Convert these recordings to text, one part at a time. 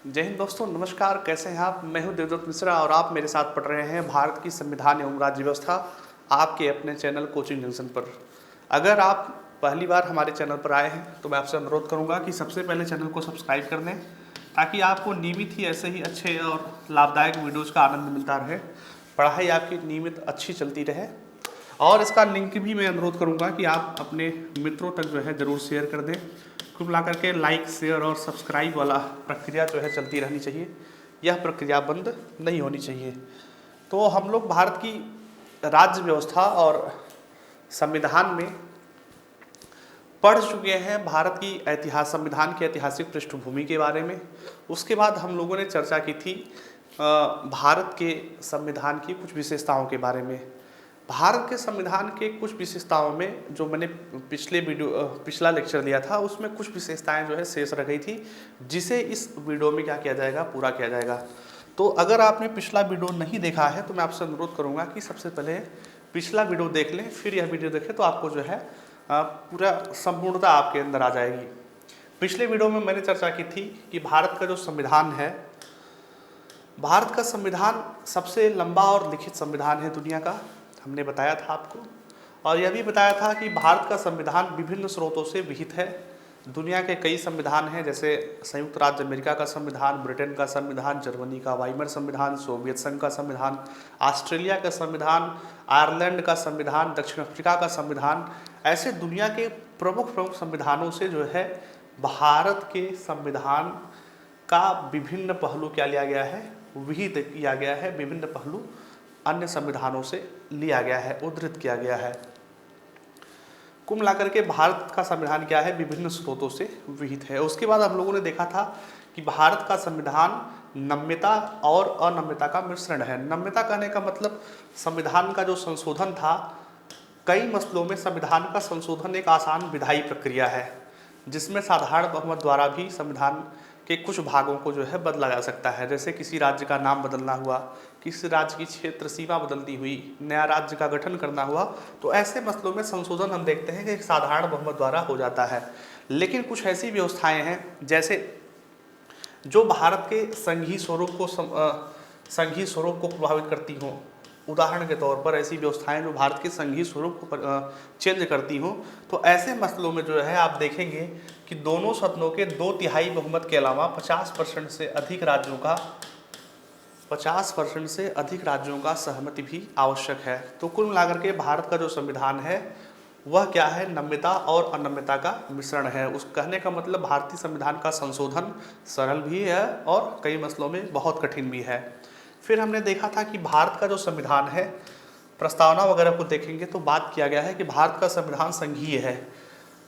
जय हिंद दोस्तों, नमस्कार। कैसे हैं आप? मैं हूं देवदत्त मिश्रा और आप मेरे साथ पढ़ रहे हैं भारत की संविधान एवं राज्य व्यवस्था आपके अपने चैनल कोचिंग जंक्शन पर। अगर आप पहली बार हमारे चैनल पर आए हैं तो मैं आपसे अनुरोध करूंगा कि सबसे पहले चैनल को सब्सक्राइब कर दें, ताकि आपको नियमित ही ऐसे ही अच्छे और लाभदायक वीडियोज़ का आनंद मिलता रहे, पढ़ाई आपकी नियमित अच्छी चलती रहे। और इसका लिंक भी मैं अनुरोध करूंगा कि आप अपने मित्रों तक जो है ज़रूर शेयर कर दें। कुल मिलाकर के लाइक, शेयर और सब्सक्राइब वाला प्रक्रिया जो है चलती रहनी चाहिए, यह प्रक्रिया बंद नहीं होनी चाहिए। तो हम लोग भारत की राज्य व्यवस्था और संविधान में पढ़ चुके हैं, भारत की संविधान की ऐतिहासिक पृष्ठभूमि के बारे में। उसके बाद हम लोगों ने चर्चा की थी भारत के संविधान की कुछ विशेषताओं के बारे में। भारत के संविधान के कुछ विशेषताओं में जो मैंने पिछला लेक्चर दिया था, उसमें कुछ विशेषताएं जो है शेष रह गई थी, जिसे इस वीडियो में क्या किया जाएगा, पूरा किया जाएगा। तो अगर आपने पिछला वीडियो नहीं देखा है तो मैं आपसे अनुरोध करूंगा कि सबसे पहले पिछला वीडियो देख लें, फिर यह वीडियो देखें, तो आपको जो है पूरा संपूर्णता आपके अंदर आ जाएगी। पिछले वीडियो में मैंने चर्चा की थी कि भारत का जो संविधान है, भारत का संविधान सबसे लंबा और लिखित संविधान है दुनिया का, हमने बताया था आपको। और यह भी बताया था कि भारत का संविधान विभिन्न स्रोतों से विहित है। दुनिया के कई संविधान हैं, जैसे संयुक्त राज्य अमेरिका का संविधान, ब्रिटेन का संविधान, जर्मनी का वाइमर संविधान, सोवियत संघ का संविधान, ऑस्ट्रेलिया का संविधान, आयरलैंड का संविधान, दक्षिण अफ्रीका का संविधान। ऐसे दुनिया के प्रमुख संविधानों से जो है भारत के संविधान का विभिन्न पहलू क्या लिया गया है, विहित किया गया है, विभिन्न पहलू अन्य संविधानों से लिया गया है, उद्धृत किया गया है। कुल मिलाकर के भारत का संविधान क्या है, विभिन्न स्रोतों से विहित है। उसके बाद हम लोगों ने देखा था कि भारत का संविधान नम्यता और अनम्यता का मिश्रण है। नम्यता कहने का मतलब संविधान का जो संशोधन था, कई मसलों में संविधान का संशोधन एक आसान विधायी प्रक्रिया है, जिसमें साधारण बहुमत द्वारा भी संविधान के कुछ भागों को जो है बदला जा सकता है। जैसे किसी राज्य का नाम बदलना हुआ, किसी राज्य की क्षेत्र सीमा बदलनी हुई, नया राज्य का गठन करना हुआ, तो ऐसे मसलों में संशोधन हम देखते हैं कि एक साधारण बहुमत द्वारा हो जाता है। लेकिन कुछ ऐसी व्यवस्थाएं हैं जैसे जो भारत के संघीय स्वरूप को प्रभावित करती हों। उदाहरण के तौर पर ऐसी व्यवस्थाएं जो भारत के संघीय स्वरूप को चेंज करती हों, तो ऐसे मसलों में जो है आप देखेंगे कि दोनों सदनों के 2/3 बहुमत के अलावा 50% से अधिक राज्यों का सहमति भी आवश्यक है। तो कुल मिलाकर के भारत का जो संविधान है वह क्या है, नम्यता और अनम्यता का मिश्रण है। उस कहने का मतलब भारतीय संविधान का संशोधन सरल भी है और कई मसलों में बहुत कठिन भी है। फिर हमने देखा था कि भारत का जो संविधान है, प्रस्तावना वगैरह को देखेंगे तो बात किया गया है कि भारत का संविधान संघीय है।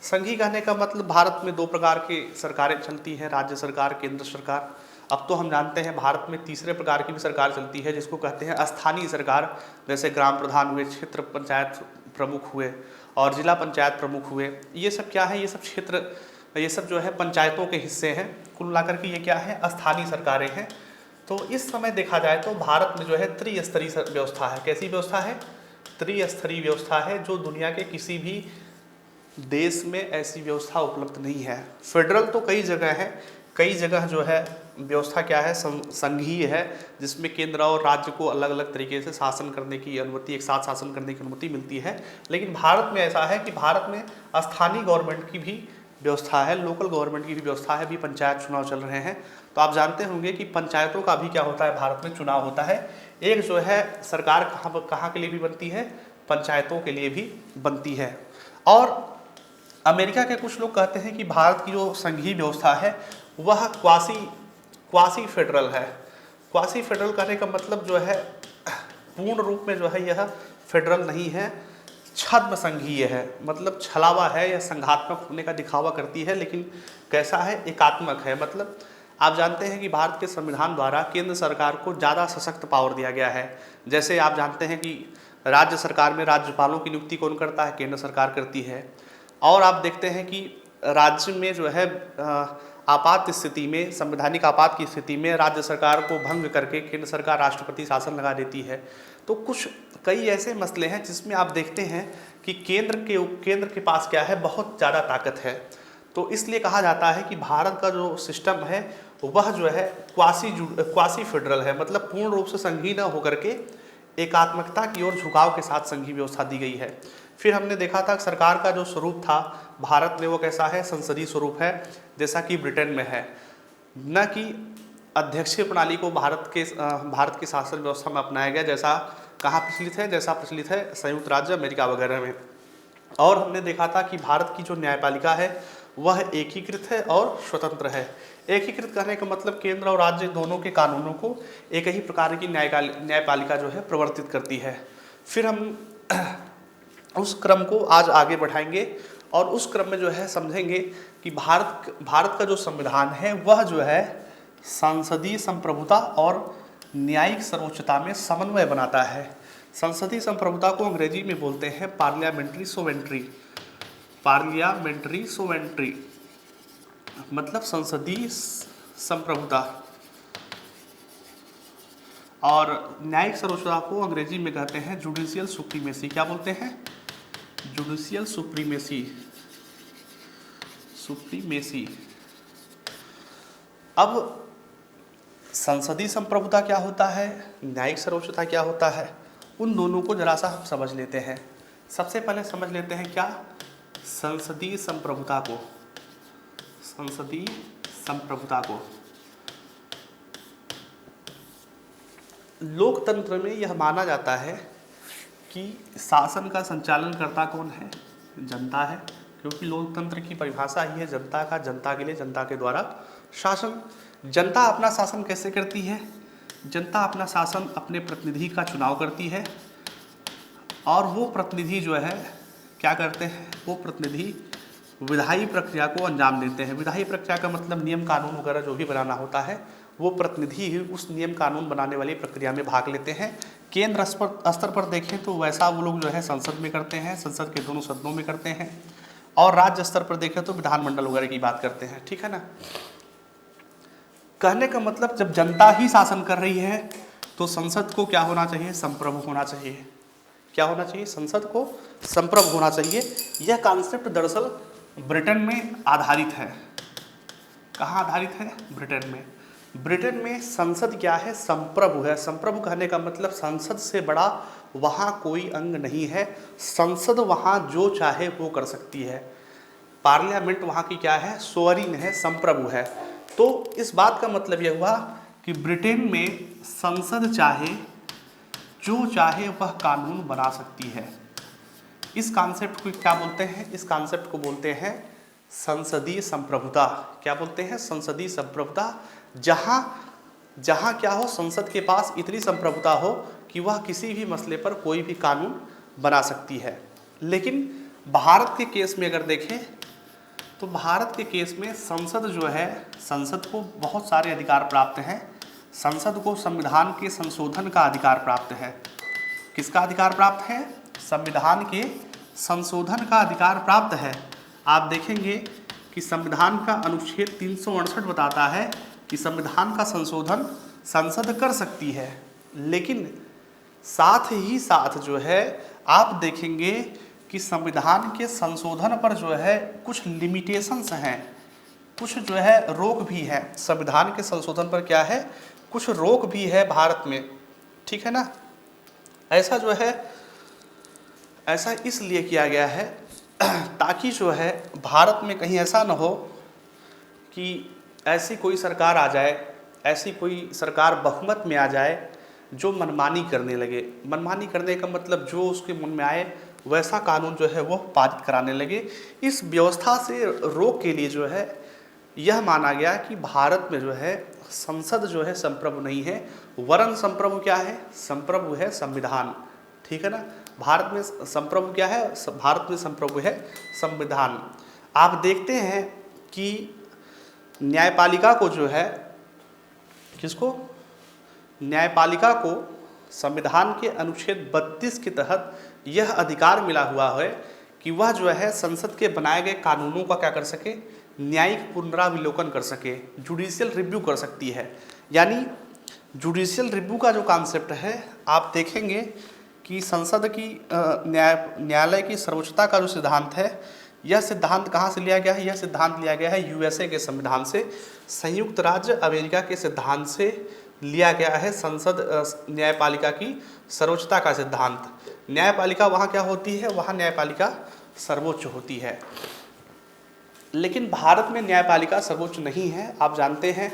संघीय कहने का मतलब भारत में 2 प्रकार की सरकारें चलती हैं, राज्य सरकार, केंद्र सरकार। अब तो हम जानते हैं भारत में तीसरे प्रकार की भी सरकार चलती है, जिसको कहते हैं स्थानीय सरकार। जैसे ग्राम प्रधान हुए, क्षेत्र पंचायत प्रमुख हुए और जिला पंचायत प्रमुख हुए। ये सब क्या है, ये सब जो है पंचायतों के हिस्से हैं। कुल मिलाकर के ये क्या है, स्थानीय सरकारें हैं। तो इस समय देखा जाए तो भारत में जो है त्रिस्तरीय व्यवस्था है। कैसी व्यवस्था है? त्रिस्तरीय व्यवस्था है, जो दुनिया के किसी भी देश में ऐसी व्यवस्था उपलब्ध नहीं है। फेडरल तो कई जगह है, कई जगह जो है व्यवस्था क्या है, संघीय है, जिसमें केंद्र और राज्य को अलग अलग तरीके से शासन करने की अनुमति, एक साथ शासन करने की अनुमति मिलती है। लेकिन भारत में ऐसा है कि भारत में स्थानीय गवर्नमेंट की भी व्यवस्था है, लोकल गवर्नमेंट की भी व्यवस्था है। अभी पंचायत चुनाव चल रहे हैं, तो आप जानते होंगे कि पंचायतों का भी क्या होता है, भारत में चुनाव होता है। एक जो है सरकार कहाँ के लिए भी बनती है, पंचायतों के लिए भी बनती है। और अमेरिका के कुछ लोग कहते हैं कि भारत की जो संघीय व्यवस्था है वह क्वासी फेडरल है। क्वासी फेडरल कहने का मतलब जो है पूर्ण रूप में जो है यह फेडरल नहीं है, छद्म संघीय है। मतलब छलावा है, यह संघात्मक होने का दिखावा करती है, लेकिन कैसा है, एकात्मक है। मतलब आप जानते हैं कि भारत के संविधान द्वारा केंद्र सरकार को ज़्यादा सशक्त पावर दिया गया है। जैसे आप जानते हैं कि राज्य सरकार में राज्यपालों की नियुक्ति कौन करता है, केंद्र सरकार करती है। और आप देखते हैं कि राज्य में जो है आपात स्थिति में, संवैधानिक आपात की स्थिति में राज्य सरकार को भंग करके केंद्र सरकार राष्ट्रपति शासन लगा देती है। तो कई ऐसे मसले हैं जिसमें आप देखते हैं कि केंद्र के पास क्या है, बहुत ज़्यादा ताकत है। तो इसलिए कहा जाता है कि भारत का जो सिस्टम है वह जो है क्वासी फेडरल है, मतलब पूर्ण रूप से संघीय न होकर के एकात्मकता की ओर झुकाव के साथ संघीय व्यवस्था दी गई है। फिर हमने देखा था कि सरकार का जो स्वरूप था भारत में वो कैसा है, संसदीय स्वरूप है, जैसा कि ब्रिटेन में है, न कि अध्यक्षीय प्रणाली को भारत की शासन व्यवस्था में अपनाया गया, जैसा कहाँ प्रचलित है, जैसा प्रचलित है संयुक्त राज्य अमेरिका वगैरह में। और हमने देखा था कि भारत की जो न्यायपालिका है वह एकीकृत है और स्वतंत्र है। एकीकृत कहने का मतलब केंद्र और राज्य दोनों के कानूनों को एक ही प्रकार की न्यायपालिका जो है प्रवर्तित करती है। फिर हम उस क्रम को आज आगे बढ़ाएंगे और उस क्रम में जो है समझेंगे कि भारत का जो संविधान है वह जो है संसदीय संप्रभुता और न्यायिक सर्वोच्चता में समन्वय बनाता है। संसदीय संप्रभुता को अंग्रेजी में बोलते हैं पार्लियामेंट्री सोवेरेनिटी। पार्लियामेंट्री सोवेरेनिटी मतलब संसदीय संप्रभुता, और न्यायिक सर्वोच्चता को अंग्रेजी में कहते हैं जुडिशियल सुप्रीमेसी। क्या बोलते हैं? Judicial supremacy. अब संसदीय संप्रभुता क्या होता है, न्यायिक सर्वोच्चता क्या होता है, उन दोनों को जरा सा हम समझ लेते हैं। सबसे पहले समझ लेते हैं क्या, संसदीय संप्रभुता को। संसदीय संप्रभुता को लोकतंत्र में यह माना जाता है कि शासन का संचालन करता कौन है, जनता है, क्योंकि लोकतंत्र की परिभाषा ही है जनता का, जनता के लिए, जनता के द्वारा शासन। जनता अपना शासन कैसे करती है? जनता अपना शासन अपने प्रतिनिधि का चुनाव करती है, और वो प्रतिनिधि जो है क्या करते हैं, वो प्रतिनिधि विधायी प्रक्रिया को अंजाम देते हैं। विधायी प्रक्रिया का मतलब नियम कानून वगैरह जो भी बनाना होता है, वो प्रतिनिधि ही उस नियम कानून बनाने वाली प्रक्रिया में भाग लेते हैं। केंद्र स्तर पर देखें तो वैसा वो लोग जो है संसद में करते हैं, संसद के दोनों सदनों में करते हैं, और राज्य स्तर पर देखें तो विधानमंडल वगैरह की बात करते हैं। ठीक है ना। कहने का मतलब जब जनता ही शासन कर रही है तो संसद को क्या होना चाहिए, संप्रभु होना चाहिए। क्या होना चाहिए? संसद को संप्रभु होना चाहिए। यह कॉन्सेप्ट दरअसल ब्रिटेन में आधारित है। कहाँ आधारित है? ब्रिटेन में। ब्रिटेन में संसद क्या है, संप्रभु है। संप्रभु कहने का मतलब संसद से बड़ा वहाँ कोई अंग नहीं है। संसद वहाँ जो चाहे वो कर सकती है। पार्लियामेंट वहाँ की क्या है, सोवरीन है, संप्रभु है। तो इस बात का मतलब यह हुआ कि ब्रिटेन में संसद चाहे जो चाहे वह कानून बना सकती है। इस कॉन्सेप्ट को क्या बोलते हैं? इस कॉन्सेप्ट को बोलते हैं संसदीय संप्रभुता। क्या बोलते हैं? संसदीय संप्रभुता। जहाँ क्या हो, संसद के पास इतनी संप्रभुता हो कि वह किसी भी मसले पर कोई भी कानून बना सकती है। लेकिन भारत के केस में अगर देखें तो भारत के केस में संसद जो है, संसद को बहुत सारे अधिकार प्राप्त हैं। संसद को संविधान के संशोधन का अधिकार प्राप्त है। किसका अधिकार प्राप्त है? संविधान के संशोधन का अधिकार प्राप्त है। आप देखेंगे कि संविधान का अनुच्छेद 368 बताता है कि संविधान का संशोधन संसद कर सकती है। लेकिन साथ ही साथ जो है आप देखेंगे कि संविधान के संशोधन पर जो है कुछ लिमिटेशंस हैं, कुछ जो है रोक भी है। संविधान के संशोधन पर क्या है, कुछ रोक भी है भारत में। ठीक है ना। ऐसा जो है, ऐसा इसलिए किया गया है ताकि जो है भारत में कहीं ऐसा न हो कि ऐसी कोई सरकार आ जाए, ऐसी कोई सरकार बहुमत में आ जाए जो मनमानी करने लगे। मनमानी करने का मतलब जो उसके मन में आए वैसा कानून जो है वो पारित कराने लगे। इस व्यवस्था से रोक के लिए जो है यह माना गया कि भारत में जो है संसद जो है संप्रभु नहीं है, वरन संप्रभु क्या है? संप्रभु है संविधान। ठीक है ना। भारत में संप्रभु क्या है? भारत में संप्रभु है संविधान। आप देखते हैं कि न्यायपालिका को जो है, किसको? न्यायपालिका को संविधान के अनुच्छेद 32 के तहत यह अधिकार मिला हुआ है कि वह जो है संसद के बनाए गए कानूनों का क्या कर सके, न्यायिक पुनराविलोकन कर सके, जुडिशियल रिव्यू कर सकती है। यानी जुडिशियल रिव्यू का जो कॉन्सेप्ट है, आप देखेंगे कि संसद की न्यायालय की सर्वोच्चता का जो सिद्धांत है यह सिद्धांत कहाँ से लिया गया है? यह सिद्धांत लिया गया है यूएसए के संविधान से, संयुक्त राज्य अमेरिका के सिद्धांत से लिया गया है। संसद न्यायपालिका की सर्वोच्चता का सिद्धांत। न्यायपालिका वहाँ क्या होती है? वहाँ न्यायपालिका सर्वोच्च होती है। लेकिन भारत में न्यायपालिका सर्वोच्च नहीं है। आप जानते हैं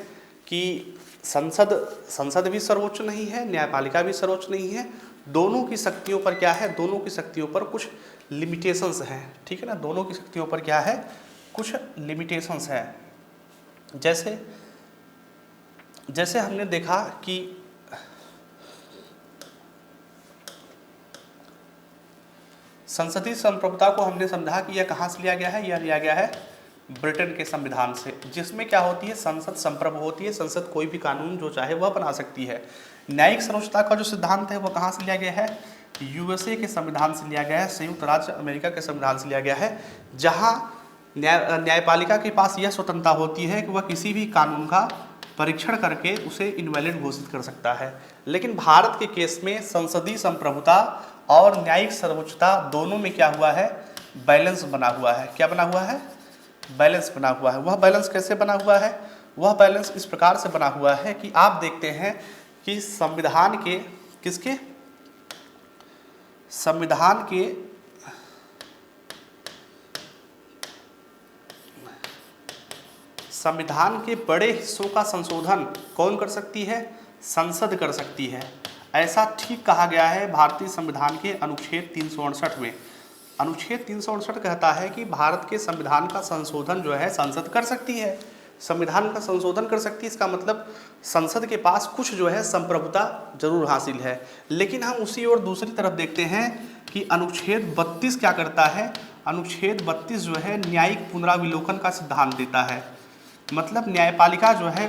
कि संसद भी सर्वोच्च नहीं है, न्यायपालिका भी सर्वोच्च नहीं है। दोनों की शक्तियों पर क्या है? दोनों की शक्तियों पर कुछ लिमिटेशंस हैं, ठीक है ना। दोनों की शक्तियों पर क्या है? कुछ लिमिटेशंस है। जैसे हमने देखा कि संसदीय संप्रभुता को हमने समझा कि यह कहाँ से लिया गया है? यह लिया गया है ब्रिटेन के संविधान से, जिसमें क्या होती है? संसद संप्रभु होती है। संसद कोई भी कानून जो चाहे वह बना सकती है। न्यायिक सर्वोच्चता का जो सिद्धांत है वह कहाँ से लिया गया है? यूएसए के संविधान से लिया गया है, संयुक्त राज्य अमेरिका के संविधान से लिया गया है, जहाँ न्यायपालिका के पास यह स्वतंत्रता होती है कि वह किसी भी कानून का परीक्षण करके उसे इनवैलिड घोषित कर सकता है। लेकिन भारत के केस में संसदीय संप्रभुता और न्यायिक सर्वोच्चता दोनों में क्या हुआ है? बैलेंस बना हुआ है। क्या बना हुआ है? बैलेंस बना हुआ है। वह बैलेंस कैसे बना हुआ है? वह बैलेंस इस प्रकार से बना हुआ है कि आप देखते हैं कि संविधान के बड़े हिस्सों का संशोधन कौन कर सकती है? संसद कर सकती है। ऐसा ठीक कहा गया है भारतीय संविधान के अनुच्छेद 368 में। अनुच्छेद 368 कहता है कि भारत के संविधान का संशोधन जो है संसद कर सकती है। संविधान का संशोधन कर सकती है, इसका मतलब संसद के पास कुछ जो है संप्रभुता जरूर हासिल है। लेकिन हम उसी और दूसरी तरफ देखते हैं कि अनुच्छेद 32 क्या करता है? अनुच्छेद 32 जो है न्यायिक पुनराविलोकन का सिद्धांत देता है। मतलब न्यायपालिका जो है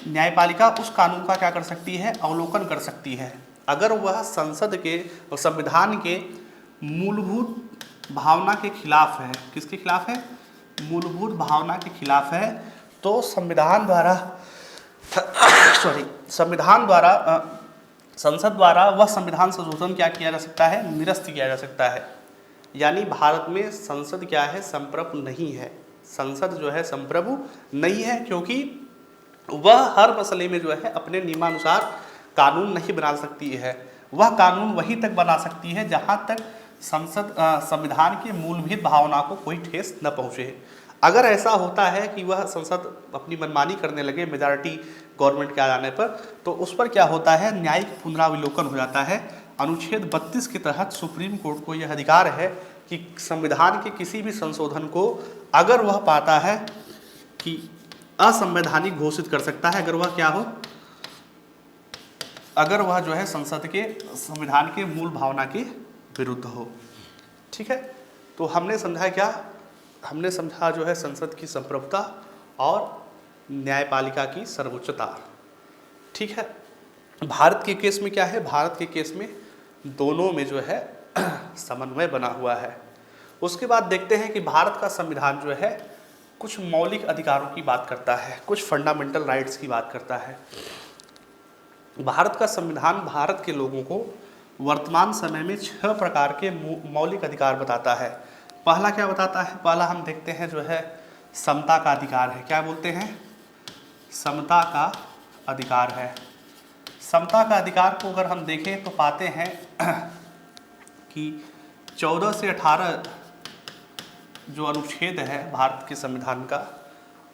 न्यायपालिका उस कानून का क्या कर सकती है? अवलोकन कर सकती है। अगर वह संसद के और संविधान के मूलभूत भावना के खिलाफ है। किसके खिलाफ है? मूलभूत भावना के खिलाफ है, तो संसद द्वारा वह संविधान संशोधन क्या किया जा सकता है? निरस्त किया जा सकता है। यानी भारत में संसद क्या है? संप्रभु नहीं है। संसद जो है संप्रभु नहीं है, क्योंकि वह हर मसले में जो है अपने नियमानुसार कानून नहीं बना सकती है। वह कानून वहीं तक बना सकती है जहां तक संविधान की मूलभूत भावना को कोई ठेस न पहुंचे। अगर ऐसा होता है कि वह संसद अपनी मनमानी करने लगे मेजॉरिटी गवर्नमेंट के आ जाने पर, तो उस पर क्या होता है? न्यायिक पुनराविलोकन हो जाता है। अनुच्छेद 32 के तहत सुप्रीम कोर्ट को यह अधिकार है कि संविधान के किसी भी संशोधन को अगर वह पाता है कि असंवैधानिक घोषित कर सकता है, अगर वह क्या हो? अगर वह जो है संसद के संविधान के मूल भावना के विरुद्ध हो। ठीक है, तो हमने समझा क्या? हमने समझा जो है संसद की संप्रभुता और न्यायपालिका की सर्वोच्चता। ठीक है, भारत के केस में क्या है? भारत के केस में दोनों में जो है समन्वय बना हुआ है। उसके बाद देखते हैं कि भारत का संविधान जो है कुछ मौलिक अधिकारों की बात करता है, कुछ फंडामेंटल राइट्स की बात करता है। भारत का संविधान भारत के लोगों को वर्तमान समय में 6 प्रकार के मौलिक अधिकार बताता है। पहला क्या बताता है? पहला हम देखते हैं जो है समता का अधिकार है। क्या बोलते हैं? समता का अधिकार है। समता का अधिकार को अगर हम देखें तो पाते हैं कि 14 से 18 जो अनुच्छेद है भारत के संविधान का,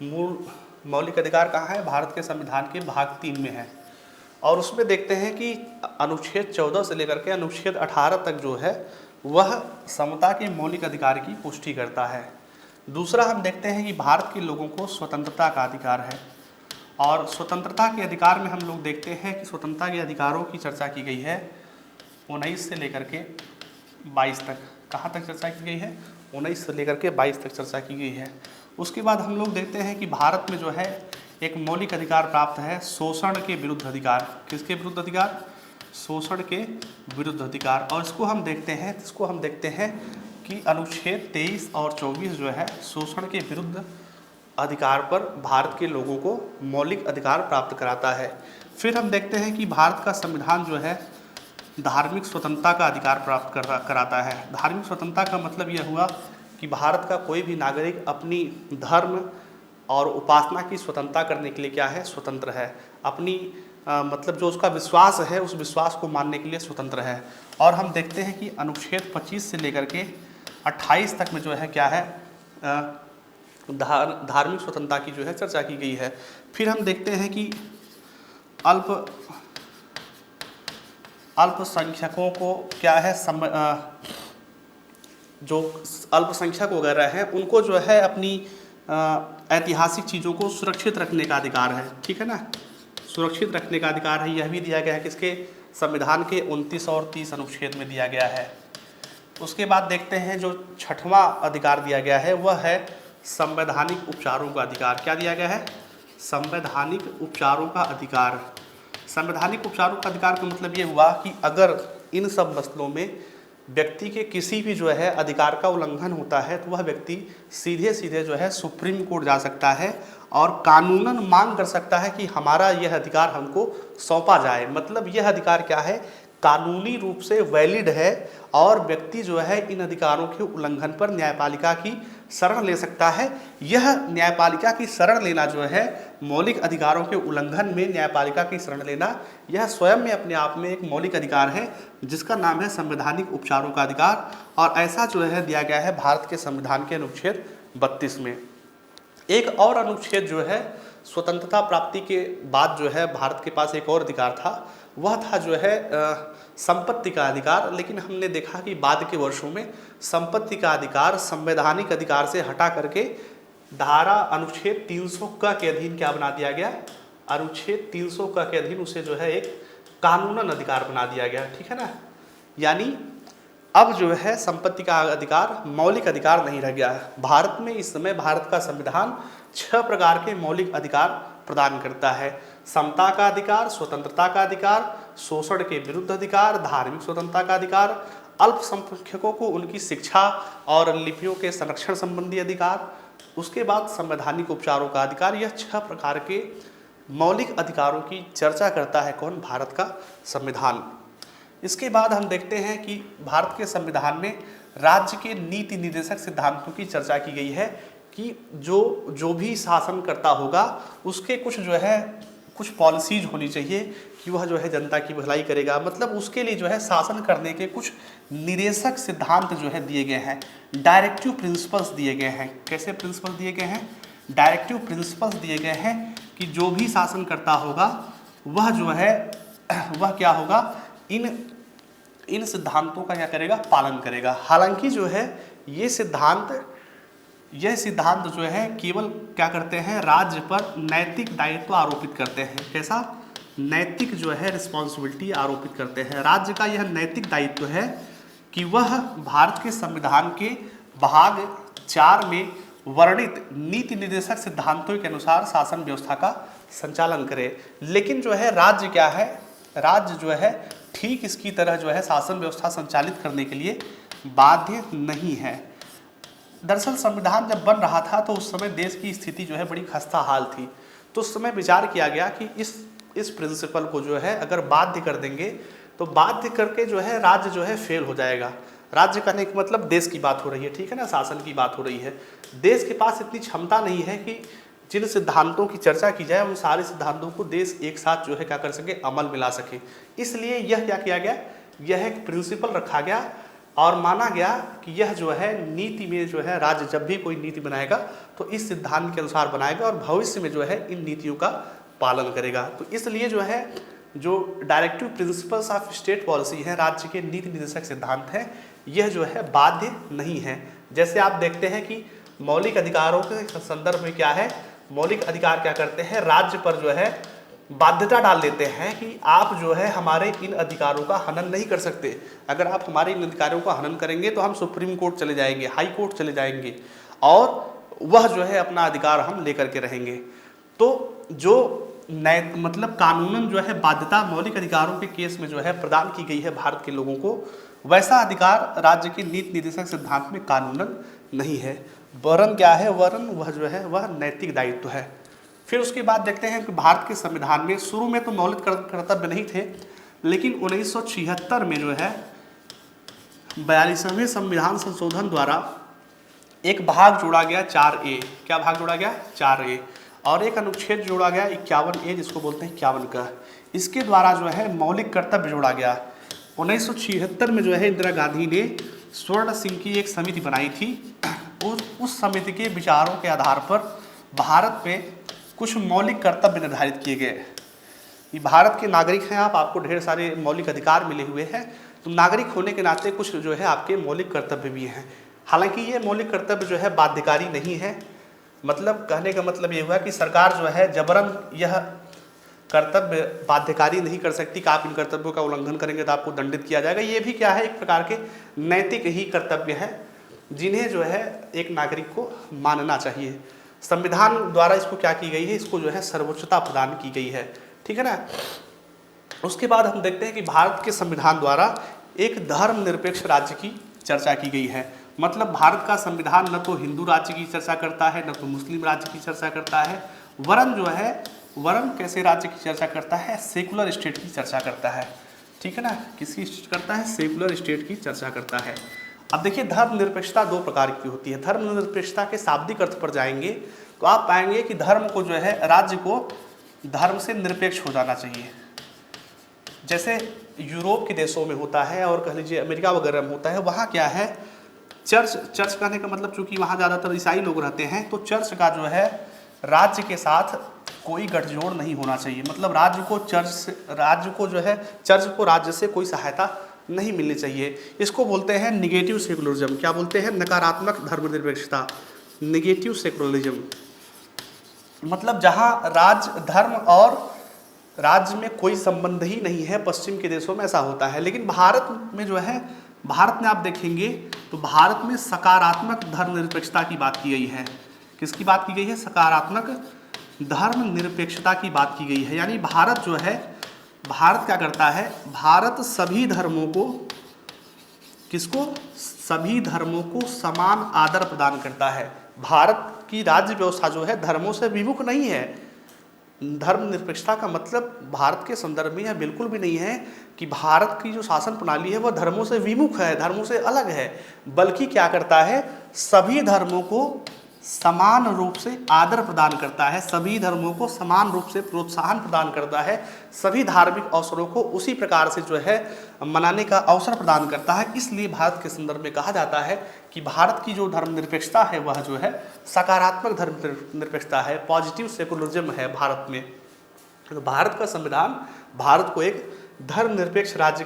मूल मौलिक अधिकार कहाँ है? भारत के संविधान के भाग 3 में है। और उसमें देखते हैं कि अनुच्छेद 14 से लेकर के अनुच्छेद 18 तक जो है वह समता के मौलिक अधिकार की पुष्टि करता है। दूसरा हम देखते हैं कि भारत के लोगों को स्वतंत्रता का अधिकार है। और स्वतंत्रता के अधिकार में हम लोग देखते हैं कि स्वतंत्रता के अधिकारों की चर्चा की गई है 19 से लेकर के 22 तक। कहाँ तक चर्चा की गई है? 19 से लेकर के 22 तक चर्चा की गई है। उसके बाद हम लोग देखते हैं कि भारत में जो है एक मौलिक अधिकार प्राप्त है शोषण के विरुद्ध अधिकार। किसके विरुद्ध अधिकार? शोषण के विरुद्ध अधिकार। और इसको हम देखते हैं कि अनुच्छेद 23 और 24 जो है शोषण के विरुद्ध अधिकार पर भारत के लोगों को मौलिक अधिकार प्राप्त कराता है। फिर हम देखते हैं कि भारत का संविधान जो है धार्मिक स्वतंत्रता का अधिकार प्राप्त कराता है। धार्मिक स्वतंत्रता का मतलब यह हुआ कि भारत का कोई भी नागरिक अपनी धर्म और उपासना की स्वतंत्रता करने के लिए क्या है, स्वतंत्र है। अपनी मतलब जो उसका विश्वास है उस विश्वास को मानने के लिए स्वतंत्र है। और हम देखते हैं कि अनुच्छेद 25 से लेकर के 28 तक में जो है क्या है, धार्मिक स्वतंत्रता की जो है चर्चा की गई है। फिर हम देखते हैं कि अल्पसंख्यकों को क्या है, जो अल्पसंख्यक वगैरह हैं उनको जो है अपनी ऐतिहासिक चीज़ों को सुरक्षित रखने का अधिकार है, ठीक है ना, सुरक्षित रखने का अधिकार है। यह भी दिया गया है किसके, संविधान के 29 और 30 अनुच्छेद में दिया गया है। उसके बाद देखते हैं जो 6वां अधिकार दिया गया है वह है संवैधानिक उपचारों का अधिकार। क्या दिया गया है, संवैधानिक उपचारों का अधिकार। संवैधानिक उपचारों का अधिकार का मतलब ये हुआ कि अगर इन सब मसलों में व्यक्ति के किसी भी जो है अधिकार का उल्लंघन होता है तो वह व्यक्ति सीधे सीधे जो है सुप्रीम कोर्ट जा सकता है और कानूनन मांग कर सकता है कि हमारा यह अधिकार हमको सौंपा जाए। मतलब यह अधिकार क्या है, कानूनी रूप से वैलिड है और व्यक्ति जो है इन अधिकारों के उल्लंघन पर न्यायपालिका की शरण ले सकता है। यह न्यायपालिका की शरण लेना जो है, मौलिक अधिकारों के उल्लंघन में न्यायपालिका की शरण लेना, यह स्वयं में अपने आप में एक मौलिक अधिकार है जिसका नाम है संवैधानिक उपचारों का अधिकार। और ऐसा जो है दिया गया है भारत के संविधान के अनुच्छेद 32 में। एक और अनुच्छेद जो है, स्वतंत्रता प्राप्ति के बाद जो है भारत के पास एक और अधिकार था, वह था जो है संपत्ति का अधिकार। लेकिन हमने देखा कि बाद के वर्षों में संपत्ति का अधिकार संवैधानिक अधिकार से हटा करके धारा अनुच्छेद 300 के अधीन क्या बना दिया गया, अनुच्छेद 300 के अधीन उसे जो है एक कानूनन अधिकार बना दिया गया, ठीक है ना। यानी अब जो है संपत्ति का अधिकार मौलिक अधिकार नहीं रह गया है। भारत में इस समय भारत का संविधान 6 प्रकार के मौलिक अधिकार प्रदान करता है। समता का अधिकार, स्वतंत्रता का अधिकार, शोषण के विरुद्ध अधिकार, धार्मिक स्वतंत्रता का अधिकार, अल्पसंख्यकों को उनकी शिक्षा और लिपियों के संरक्षण संबंधी अधिकार, उसके बाद संवैधानिक उपचारों का अधिकार। यह 6 प्रकार के मौलिक अधिकारों की चर्चा करता है कौन, भारत का संविधान। इसके बाद हम देखते हैं कि भारत के संविधान में राज्य के नीति निर्देशक सिद्धांतों की चर्चा की गई है कि जो भी शासन करता होगा उसके कुछ जो है कुछ पॉलिसीज होनी चाहिए कि वह जो है जनता की भलाई करेगा। मतलब उसके लिए जो है शासन करने के कुछ निर्देशक सिद्धांत जो है दिए गए हैं, डायरेक्टिव प्रिंसिपल्स दिए गए हैं। कैसे प्रिंसिपल दिए गए हैं, डायरेक्टिव प्रिंसिपल्स दिए गए हैं कि जो भी शासन करता होगा वह जो है वह क्या होगा, इन सिद्धांतों का क्या करेगा, पालन करेगा। हालांकि जो है यह सिद्धांत जो है केवल क्या करते हैं, राज्य पर नैतिक दायित्व आरोपित करते हैं। कैसा, नैतिक जो है रिस्पॉन्सिबिलिटी आरोपित करते हैं। राज्य का यह नैतिक दायित्व है कि वह भारत के संविधान के भाग 4 में वर्णित नीति निर्देशक सिद्धांतों के अनुसार शासन व्यवस्था का संचालन करे। लेकिन जो है राज्य क्या है, राज्य जो है ठीक इसकी तरह जो है शासन व्यवस्था संचालित करने के लिए बाध्य नहीं है। दरअसल संविधान जब बन रहा था तो उस समय देश की स्थिति जो है बड़ी खस्ता हाल थी। तो उस समय विचार किया गया कि इस प्रिंसिपल को जो है अगर बाध्य कर देंगे तो बाध्य करके जो है राज्य जो है फेल हो जाएगा। राज्य करने का मतलब देश की बात हो रही है, ठीक है ना, शासन की बात हो रही है। देश के पास इतनी क्षमता नहीं है कि जिन सिद्धांतों की चर्चा की जाए उन सारे सिद्धांतों को देश एक साथ जो है क्या कर सके, अमल में ला सके। इसलिए यह क्या किया गया, यह एक प्रिंसिपल रखा गया और माना गया कि यह जो है नीति में जो है राज्य जब भी कोई नीति बनाएगा तो इस सिद्धांत के अनुसार बनाएगा और भविष्य में जो है इन नीतियों का पालन करेगा। तो इसलिए जो है जो directive principles of state policy है, राज्य के नीति निर्देशक सिद्धांत है, यह जो है बाध्य नहीं है। जैसे आप देखते हैं कि मौलिक अधिकारों के संदर्भ में क्या है, मौलिक अधिकार क्या करते हैं, राज्य पर जो है बाध्यता डाल देते हैं कि आप जो है हमारे इन अधिकारों का हनन नहीं कर सकते। अगर आप हमारे इन अधिकारों का हनन करेंगे तो हम सुप्रीम कोर्ट चले जाएंगे, हाई कोर्ट चले जाएंगे और वह जो है अपना अधिकार हम लेकर के रहेंगे। तो जो मतलब कानूनन जो है बाध्यता मौलिक अधिकारों के केस में जो है प्रदान की गई है भारत के लोगों को, वैसा अधिकार राज्य के नीति निर्देशक सिद्धांत में कानूनन नहीं है। वरन क्या है, वरन वह जो है वह नैतिक दायित्व है। फिर उसके बाद देखते हैं कि भारत के संविधान में शुरू में तो मौलिक कर्तव्य नहीं थे, लेकिन 1976 में जो है 42वें संविधान संशोधन द्वारा एक भाग जोड़ा गया 4A। क्या भाग जोड़ा गया? 4A। और एक अनुच्छेद जोड़ा गया 51A, जिसको बोलते हैं 51 का। इसके द्वारा जो है मौलिक कर्तव्य जोड़ा गया। 1976 में जो है इंदिरा गांधी ने स्वर्ण सिंह की एक समिति बनाई थी। उस समिति के विचारों के आधार पर भारत में कुछ मौलिक कर्तव्य निर्धारित किए गए। ये भारत के नागरिक हैं आप, आपको ढेर सारे मौलिक अधिकार मिले हुए हैं, तो नागरिक होने के नाते कुछ जो है आपके मौलिक कर्तव्य भी हैं। हालांकि ये मौलिक कर्तव्य जो है बाध्यकारी नहीं है। मतलब कहने का मतलब ये हुआ कि सरकार जो है जबरन यह कर्तव्य बाध्यकारी नहीं कर सकती कि आप इन कर्तव्यों का उल्लंघन करेंगे तो आपको दंडित किया जाएगा। ये भी क्या है, एक प्रकार के नैतिक ही कर्तव्य हैं जिन्हें जो है एक नागरिक को मानना चाहिए। संविधान द्वारा इसको क्या की गई है, इसको जो है सर्वोच्चता प्रदान की गई है। ठीक है ना। उसके बाद हम देखते हैं कि भारत के संविधान द्वारा एक धर्मनिरपेक्ष राज्य की चर्चा की गई है। मतलब भारत का संविधान न तो हिंदू राज्य की चर्चा करता है, न तो मुस्लिम राज्य की चर्चा करता है, वरन कैसे राज्य की चर्चा करता है, सेकुलर स्टेट की चर्चा करता है। ठीक है ना। किसकी करता है? सेकुलर स्टेट की चर्चा करता है। अब देखिए, धर्मनिरपेक्षता दो प्रकार की होती है। धर्मनिरपेक्षता के शाब्दिक अर्थ पर जाएंगे तो आप पाएंगे कि धर्म को जो है, राज्य को धर्म से निरपेक्ष हो जाना चाहिए। जैसे यूरोप के देशों में होता है और कह लीजिए अमेरिका वगैरह में होता है, वहाँ क्या है, चर्च कहने का मतलब चूंकि वहाँ ज़्यादातर ईसाई लोग रहते हैं, तो चर्च का जो है राज्य के साथ कोई गठजोड़ नहीं होना चाहिए। मतलब राज्य को राज्य से कोई सहायता नहीं मिलनी चाहिए। इसको बोलते हैं निगेटिव सेकुलरिज्म। क्या बोलते हैं? नकारात्मक धर्मनिरपेक्षता, निगेटिव सेकुलरिज्म। मतलब जहाँ धर्म और राज्य में कोई संबंध ही नहीं है। पश्चिम के देशों में ऐसा होता है, लेकिन भारत में जो है, भारत में आप देखेंगे तो भारत में सकारात्मक धर्मनिरपेक्षता की बात की गई है। किसकी बात की गई है? सकारात्मक धर्मनिरपेक्षता की बात की गई है। यानी भारत जो है, भारत क्या करता है, भारत सभी धर्मों को समान आदर प्रदान करता है। भारत की राज्य व्यवस्था जो है धर्मों से विमुख नहीं है। धर्मनिरपेक्षता का मतलब भारत के संदर्भ में यह बिल्कुल भी नहीं है कि भारत की जो शासन प्रणाली है वह धर्मों से विमुख है, धर्मों से अलग है, बल्कि क्या करता है, सभी धर्मों को समान रूप से आदर प्रदान करता है, सभी धर्मों को समान रूप से प्रोत्साहन प्रदान करता है, सभी धार्मिक अवसरों को उसी प्रकार से जो है मनाने का अवसर प्रदान करता है। इसलिए भारत के संदर्भ में कहा जाता है कि भारत की जो धर्मनिरपेक्षता है वह जो है सकारात्मक धर्मनिरपेक्षता है, पॉजिटिव सेकुलरिज्म है भारत में। तो भारत का संविधान भारत को एक धर्मनिरपेक्ष राज्य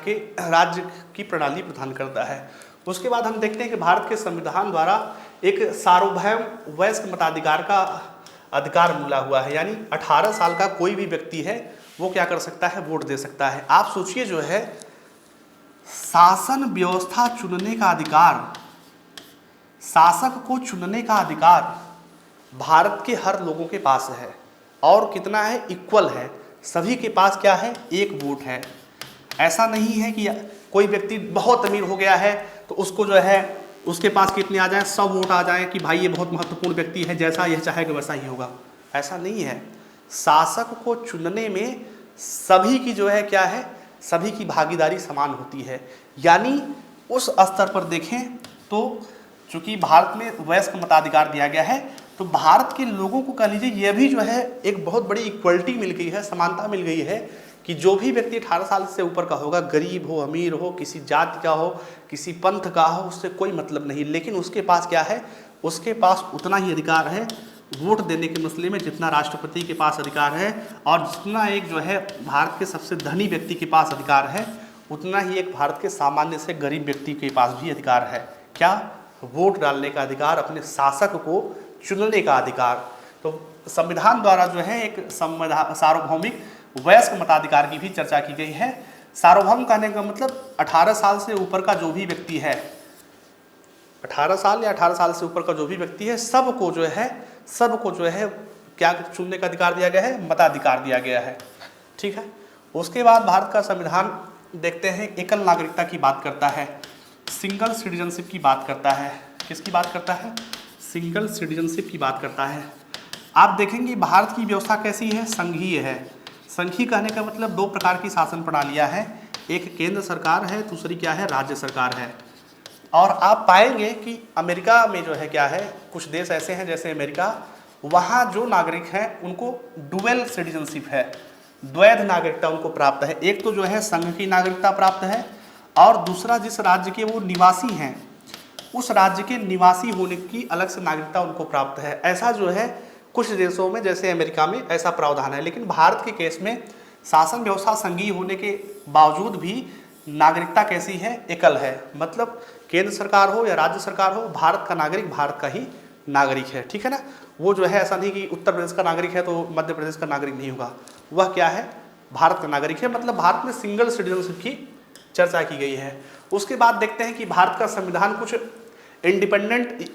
की प्रणाली प्रदान करता है। उसके बाद हम देखते हैं कि भारत के संविधान द्वारा एक सार्वभौम वयस्क मताधिकार का अधिकार मिला हुआ है। यानी 18 साल का कोई भी व्यक्ति है वो क्या कर सकता है, वोट दे सकता है। आप सोचिए, जो है शासन व्यवस्था चुनने का अधिकार, शासक को चुनने का अधिकार भारत के हर लोगों के पास है। और कितना है? इक्वल है। सभी के पास क्या है? एक वोट है। ऐसा नहीं है कि कोई व्यक्ति बहुत अमीर हो गया है तो उसको जो है उसके पास कितने आ जाएं, 100 वोट आ जाएं कि भाई ये बहुत महत्वपूर्ण व्यक्ति है, जैसा यह चाहेगा वैसा ही होगा। ऐसा नहीं है। शासक को चुनने में सभी की जो है क्या है, सभी की भागीदारी समान होती है। यानी उस स्तर पर देखें तो चूंकि भारत में वयस्क मताधिकार दिया गया है, तो भारत के लोगों को कह लीजिए यह भी जो है एक बहुत बड़ी इक्वलिटी मिल गई है, समानता मिल गई है कि जो भी व्यक्ति 18 साल से ऊपर का होगा, गरीब हो, अमीर हो, किसी जाति का हो, किसी पंथ का हो, उससे कोई मतलब नहीं, लेकिन उसके पास क्या है, उसके पास उतना ही अधिकार है वोट देने के मसले में जितना राष्ट्रपति के पास अधिकार है, और जितना एक जो है भारत के सबसे धनी व्यक्ति के पास अधिकार है, उतना ही एक भारत के सामान्य से गरीब व्यक्ति के पास भी अधिकार है। क्या? वोट डालने का अधिकार, अपने शासक को चुनने का अधिकार। तो संविधान द्वारा जो है एक सार्वभौमिक वयस्क मताधिकार की भी चर्चा की गई है। सार्वभौम कहने का मतलब 18 साल से ऊपर का जो भी व्यक्ति है, 18 साल या 18 साल से ऊपर का जो भी व्यक्ति है, सबको जो है क्या चुनने का अधिकार दिया गया है, मताधिकार दिया गया है। ठीक है। उसके बाद भारत का संविधान देखते हैं एकल नागरिकता की बात करता है, सिंगल सिटीजनशिप की बात करता है। किसकी बात करता है? सिंगल सिटीजनशिप की बात करता है। आप देखेंगे भारत की व्यवस्था कैसी है, संघीय है। संघीय कहने का मतलब दो प्रकार की शासन प्रणालियां हैं, एक केंद्र सरकार है, दूसरी क्या है, राज्य सरकार है। और आप पाएंगे कि अमेरिका में जो है क्या है, कुछ देश ऐसे हैं जैसे अमेरिका, वहाँ जो नागरिक हैं उनको डुअल सिटीजनशिप है, द्वैध नागरिकता उनको प्राप्त है। एक तो जो है संघ की नागरिकता प्राप्त है, और दूसरा जिस राज्य के वो निवासी हैं उस राज्य के निवासी होने की अलग से नागरिकता उनको प्राप्त है। ऐसा जो है कुछ देशों में जैसे अमेरिका में ऐसा प्रावधान है। लेकिन भारत के केस में शासन व्यवस्था संघीय होने के बावजूद भी नागरिकता कैसी है, एकल है। मतलब केंद्र सरकार हो या राज्य सरकार हो, भारत का नागरिक भारत का ही नागरिक है, ठीक है ना। वो जो है ऐसा नहीं कि उत्तर प्रदेश का नागरिक है तो मध्य प्रदेश का नागरिक नहीं होगा, वह क्या है, भारत का नागरिक है। मतलब भारत में सिंगल सिटीजनशिप की चर्चा की गई है। उसके बाद देखते हैं कि भारत का संविधान कुछ इंडिपेंडेंट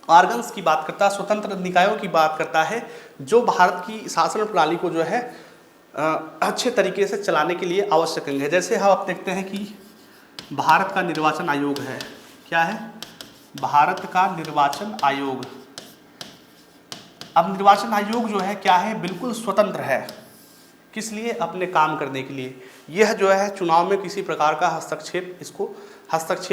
ऑर्गन्स की बात करता है, स्वतंत्र निकायों की बात करता है, जो भारत की शासन प्रणाली को जो है अच्छे तरीके से चलाने के लिए आवश्यक है। जैसे हम आप देखते हैं कि भारत का निर्वाचन आयोग है, क्या है, भारत का निर्वाचन आयोग। अब निर्वाचन आयोग जो है क्या है, बिल्कुल स्वतंत्र है। किस लिए, अपने काम करने के लिए। यह जो है चुनाव में किसी प्रकार का हस्तक्षेप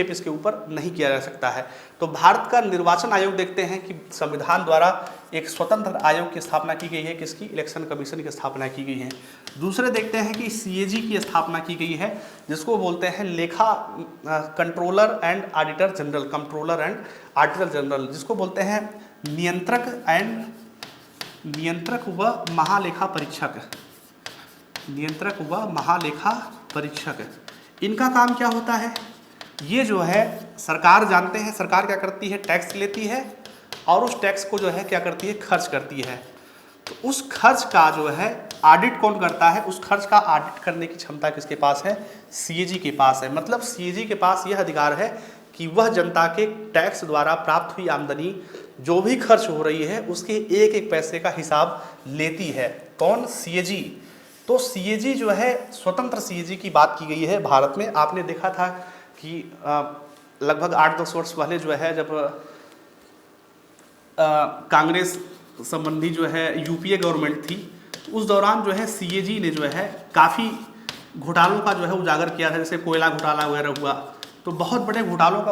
इसके ऊपर नहीं किया जा सकता है। तो भारत का निर्वाचन आयोग देखते हैं कि संविधान द्वारा एक स्वतंत्र आयोग की स्थापना की गई है, किसकी, इलेक्शन कमीशन की स्थापना की गई है। दूसरे देखते हैं कि सीएजी की स्थापना की गई है, जिसको बोलते हैं लेखा controller and auditor general, controller and auditor general, जिसको बोलते हैं नियंत्रक व महालेखा परीक्षक, नियंत्रक व महालेखा परीक्षक। इनका काम क्या होता है, ये जो है सरकार, जानते हैं सरकार क्या करती है, टैक्स लेती है और उस टैक्स को जो है क्या करती है, खर्च करती है। तो उस खर्च का जो है ऑडिट कौन करता है, उस खर्च का ऑडिट करने की क्षमता किसके पास है, सीएजी के पास है। मतलब सीएजी के पास यह अधिकार है कि वह जनता के टैक्स द्वारा प्राप्त हुई आमदनी जो भी खर्च हो रही है उसके एक एक पैसे का हिसाब लेती है। कौन, सीएजी। तो सीएजी जो है, स्वतंत्र सीएजी की बात की गई है भारत में। आपने देखा था कि लगभग 8-10 वर्ष पहले जो है, जब कांग्रेस संबंधी जो है यूपीए गवर्नमेंट थी, तो उस दौरान जो है सीएजी ने जो है काफ़ी घोटालों का जो है उजागर किया था। जैसे कोयला घोटाला वगैरह हुआ, तो बहुत बड़े घोटालों का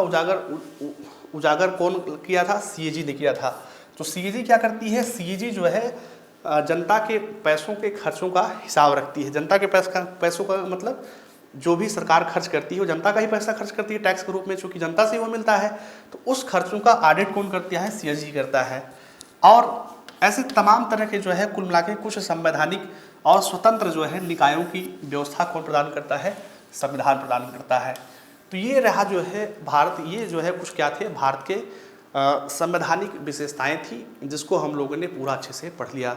उजागर कौन किया था, सीएजी ने किया था। तो सीएजी क्या करती है, सीएजी जो है जनता के पैसों के खर्चों का हिसाब रखती है। जनता के पैसों का मतलब जो भी सरकार खर्च करती है वो जनता का ही पैसा खर्च करती है टैक्स के रूप में, चूँकि जनता से वो मिलता है। तो उस खर्चों का ऑडिट कौन करता है, सीएजी करता है। और ऐसे तमाम तरह के जो है कुल मिला के कुछ संवैधानिक और स्वतंत्र जो है निकायों की व्यवस्था कौन प्रदान करता है, संविधान प्रदान करता है। तो ये रहा जो है भारत, ये जो है कुछ क्या थे, भारत के संवैधानिक विशेषताएं थी, जिसको हम लोगों ने पूरा अच्छे से पढ़ लिया।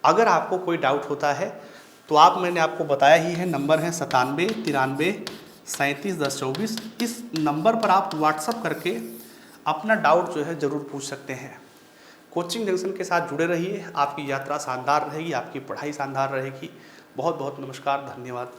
अगर आपको कोई डाउट होता है तो मैंने आपको बताया ही है, नंबर है 9793371024। इस नंबर पर आप व्हाट्सअप करके अपना डाउट जो है ज़रूर पूछ सकते हैं। कोचिंग जंक्शन के साथ जुड़े रहिए, आपकी यात्रा शानदार रहेगी, आपकी पढ़ाई शानदार रहेगी। बहुत बहुत नमस्कार, धन्यवाद।